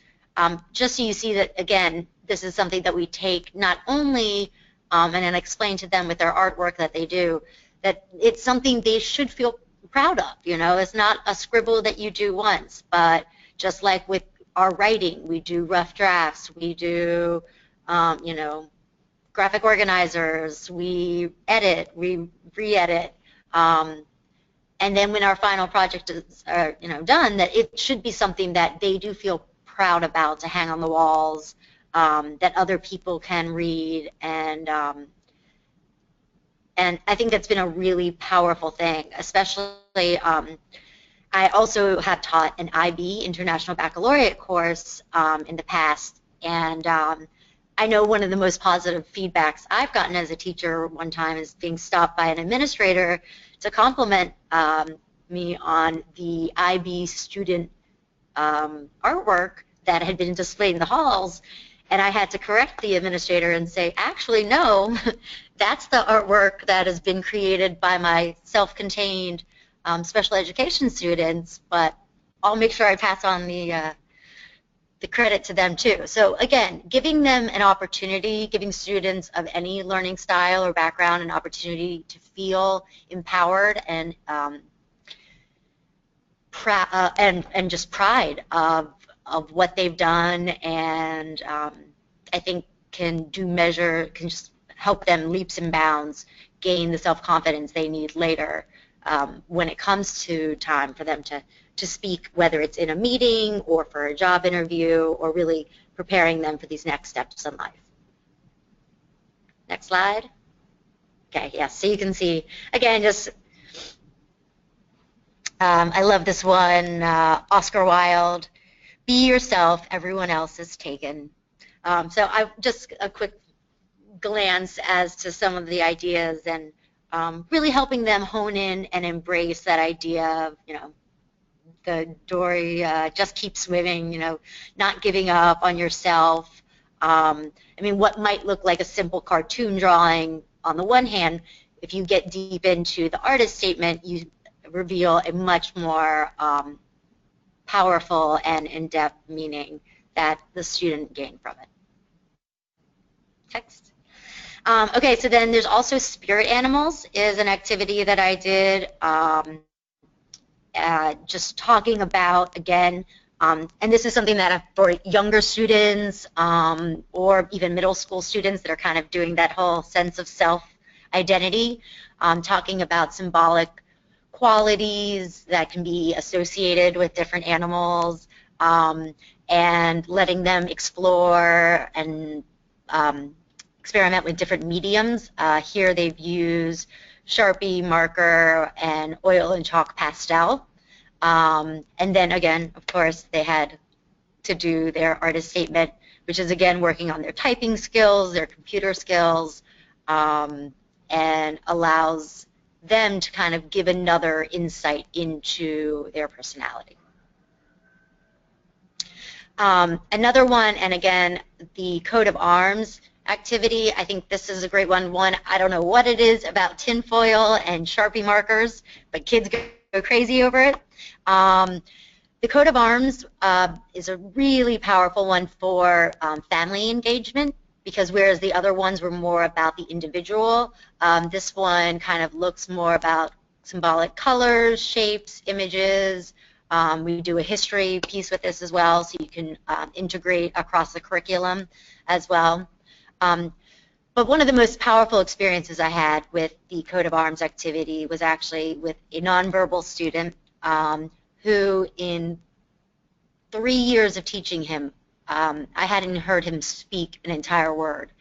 Just so you see that, again, this is something that we take not only and then explain to them with their artwork that they do, that it's something they should feel proud of. You know, it's not a scribble that you do once, but just like with our writing, we do rough drafts, we do, you know, graphic organizers, we edit, we re-edit, and then when our final project is, you know, done, that it should be something that they do feel proud about to hang on the walls, that other people can read, and I think that's been a really powerful thing, especially I also have taught an IB, International Baccalaureate course, in the past, and I know one of the most positive feedbacks I've gotten as a teacher one time is being stopped by an administrator to compliment me on the IB student artwork that had been displayed in the halls, and I had to correct the administrator and say, actually, no, that's the artwork that has been created by my self-contained special education students, but I'll make sure I pass on the credit to them too. So again, giving them an opportunity, giving students of any learning style or background an opportunity to feel empowered and just pride of what they've done, and I think can just help them leaps and bounds gain the self-confidence they need later when it comes to time for them to speak, whether it's in a meeting or for a job interview, or really preparing them for these next steps in life. Next slide. Okay, yes, so you can see, again, just I love this one, Oscar Wilde, be yourself, everyone else is taken. So I just a quick glance as to some of the ideas, and really helping them hone in and embrace that idea of, you know, the dory just keep swimming, you know, not giving up on yourself. I mean, what might look like a simple cartoon drawing on the one hand, if you get deep into the artist statement, you reveal a much more powerful and in-depth meaning that the student gained from it. text. Okay, so then there's also spirit animals is an activity that I did, just talking about, again, and this is something that for younger students or even middle school students that are kind of doing that whole sense of self-identity, talking about symbolic qualities that can be associated with different animals, and letting them explore and experiment with different mediums. Here they've used Sharpie, marker, and oil and chalk pastel. And then again, of course, they had to do their artist statement, which is again working on their typing skills, their computer skills, and allows them to kind of give another insight into their personality. Another one, and again, the coat of arms activity, I think this is a great one. One, I don't know what it is about tinfoil and Sharpie markers, but kids go crazy over it. The coat of arms is a really powerful one for family engagement, because whereas the other ones were more about the individual, this one kind of looks more about symbolic colors, shapes, images. We do a history piece with this as well, so you can integrate across the curriculum as well. But one of the most powerful experiences I had with the coat of arms activity was actually with a nonverbal student who, in 3 years of teaching him, I hadn't heard him speak an entire word.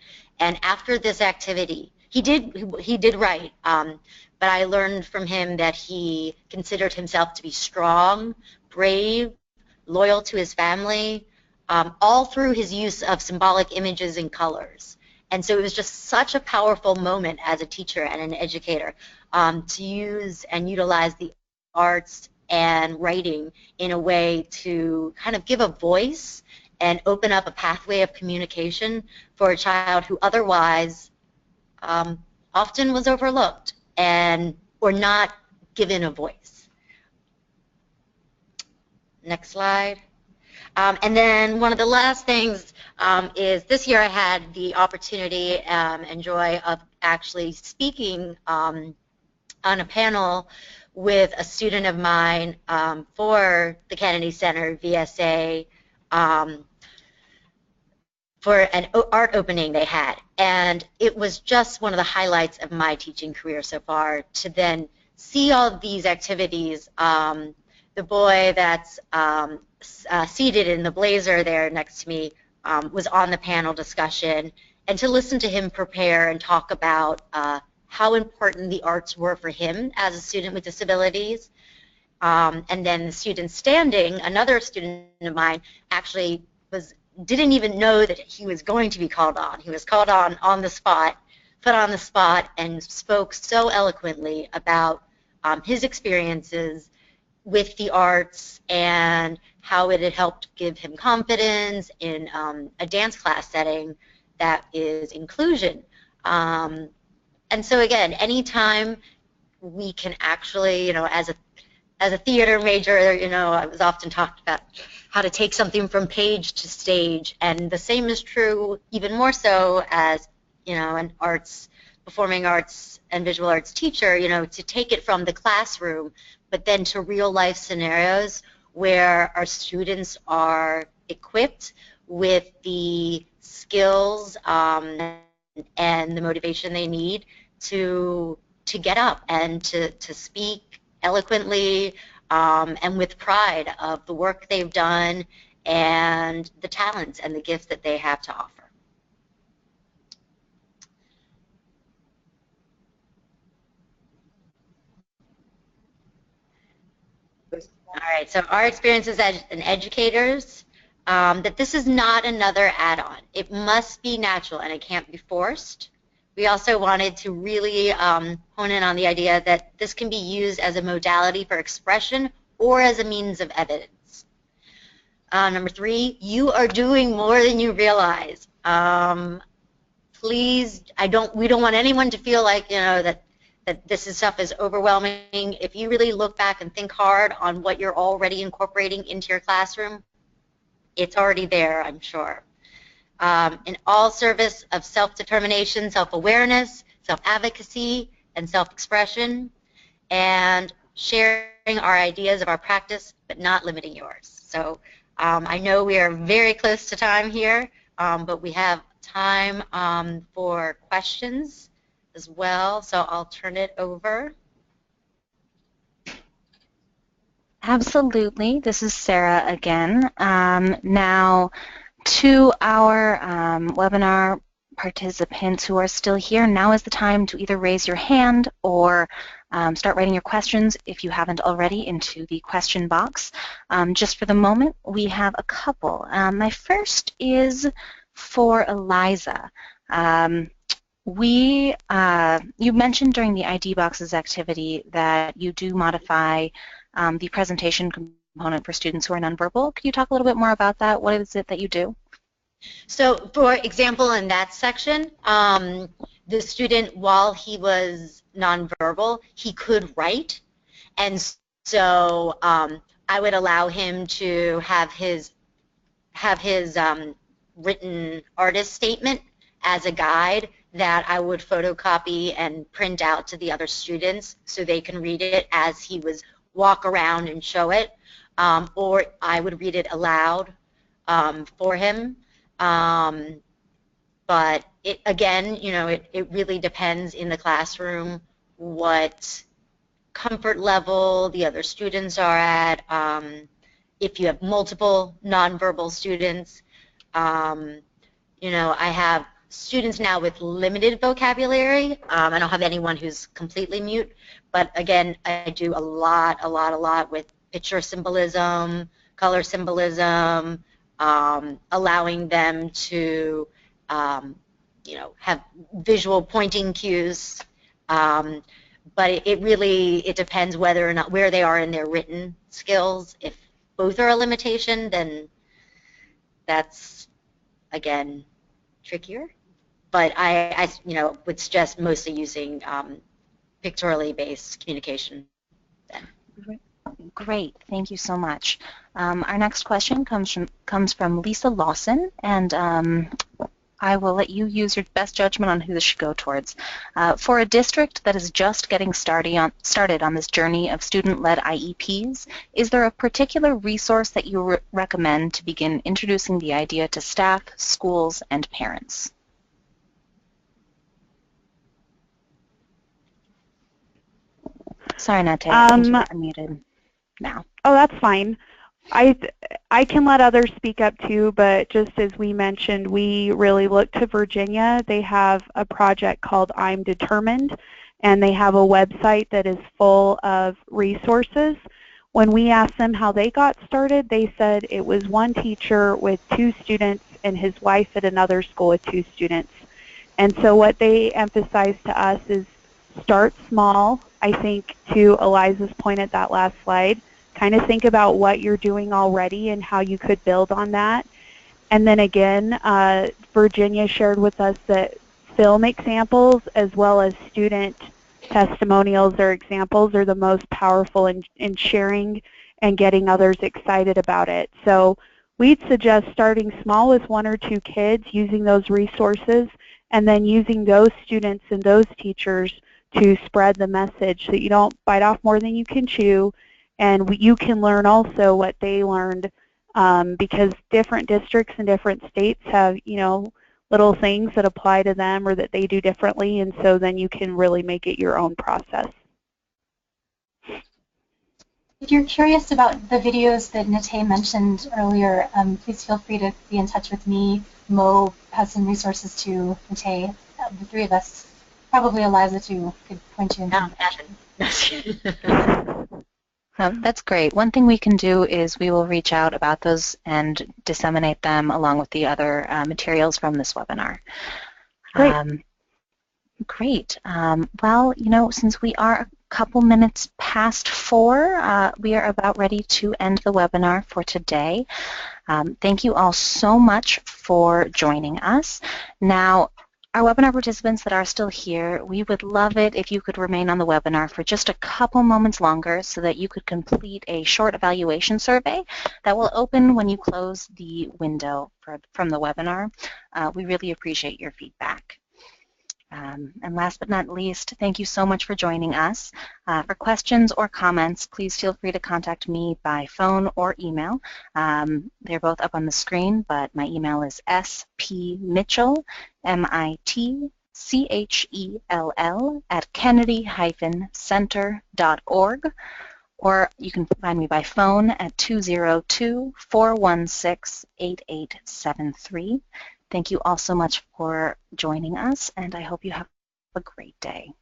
And after this activity, he did write, but I learned from him that he considered himself to be strong, brave, loyal to his family, all through his use of symbolic images and colors. And so it was just such a powerful moment as a teacher and an educator to use and utilize the arts and writing in a way to kind of give a voice and open up a pathway of communication for a child who otherwise often was overlooked or not given a voice. Next slide. And then one of the last things is this year I had the opportunity and joy of actually speaking on a panel with a student of mine for the Kennedy Center VSA for an art opening they had. And it was just one of the highlights of my teaching career so far to then see all of these activities. The boy that's seated in the blazer there next to me was on the panel discussion, and to listen to him prepare and talk about how important the arts were for him as a student with disabilities. And then the student standing, another student of mine, actually didn't even know that he was going to be called on. He was called on the spot, put on the spot, and spoke so eloquently about his experiences with the arts and how it had helped give him confidence in a dance class setting that is inclusion. And so again, anytime we can actually, as a theater major, I was often talked about how to take something from page to stage, and the same is true even more so as, an performing arts and visual arts teacher, to take it from the classroom, but then to real life scenarios where our students are equipped with the skills and the motivation they need to get up and to speak eloquently and with pride of the work they've done and the talents and the gifts that they have to offer. All right, so our experiences as educators, that this is not another add-on. It must be natural and it can't be forced. We also wanted to really hone in on the idea that this can be used as a modality for expression or as a means of evidence. Number 3, you are doing more than you realize. Please, we don't want anyone to feel like, that this stuff is overwhelming. If you really look back and think hard on what you're already incorporating into your classroom, it's already there, I'm sure. in all service of self-determination, self-awareness, self-advocacy, and self-expression, and sharing our ideas of our practice, but not limiting yours. So I know we are very close to time here, but we have time for questions as well, so I'll turn it over. Absolutely. This is Sarah again. Now, to our webinar participants who are still here, now is the time to either raise your hand or start writing your questions, if you haven't already, into the question box. Just for the moment, we have a couple. My first is for Eliza. You mentioned during the ID Boxes activity that you do modify the presentation component for students who are nonverbal. Could you talk a little bit more about that? What is it that you do? So, for example, in that section, the student, while he was nonverbal, he could write, and so I would allow him to have his written artist statement as a guide that I would photocopy and print out to the other students so they can read it as he was walk around and show it, or I would read it aloud for him. But it, again, you know, it really depends in the classroom what comfort level the other students are at. If you have multiple nonverbal students, you know, I have students now with limited vocabulary. I don't have anyone who's completely mute, but again, I do a lot with picture symbolism, color symbolism, allowing them to, you know, have visual pointing cues. But it really depends whether or not where they are in their written skills. If both are a limitation, then that's, again, trickier. But I you know, would suggest mostly using pictorially based communication then. Great, thank you so much. Our next question comes from Lisa Lawson, and I will let you use your best judgment on who this should go towards. For a district that is just getting started on this journey of student-led IEPs, is there a particular resource that you recommend to begin introducing the idea to staff, schools, and parents? Sorry, Nate, I think you're unmuted now. Oh, that's fine. I can let others speak up too, but just as we mentioned, we really look to Virginia. They have a project called I'm Determined, and they have a website that is full of resources. When we asked them how they got started, they said it was one teacher with 2 students and his wife at another school with 2 students. And so what they emphasize to us is start small. I think to Eliza's point at that last slide, kind of think about what you're doing already and how you could build on that. And then again, Virginia shared with us that film examples as well as student testimonials or examples are the most powerful in sharing and getting others excited about it. So we'd suggest starting small with 1 or 2 kids, using those resources, and then using those students and those teachers to spread the message so that you don't bite off more than you can chew, and you can learn also what they learned, because different districts and different states have, you know, little things that apply to them or that they do differently, and so then you can really make it your own process. If you're curious about the videos that Nate mentioned earlier, please feel free to be in touch with me. Mo has some resources too, Nate. The 3 of us, probably Eliza too, could point you in some direction. That's great. One thing we can do is we will reach out about those and disseminate them along with the other materials from this webinar. Great. Great. Well, you know, since we are a couple minutes past 4, we are about ready to end the webinar for today. Thank you all so much for joining us. Now, Our webinar participants that are still here, we would love it if you could remain on the webinar for just a couple moments longer so that you could complete a short evaluation survey that will open when you close the window from the webinar. We really appreciate your feedback. And last but not least, thank you so much for joining us. For questions or comments, please feel free to contact me by phone or email. They're both up on the screen, but my email is spmitchell, MITCHELL, @kennedy-center.org. Or you can find me by phone at 202-416-8873. Thank you all so much for joining us, and I hope you have a great day.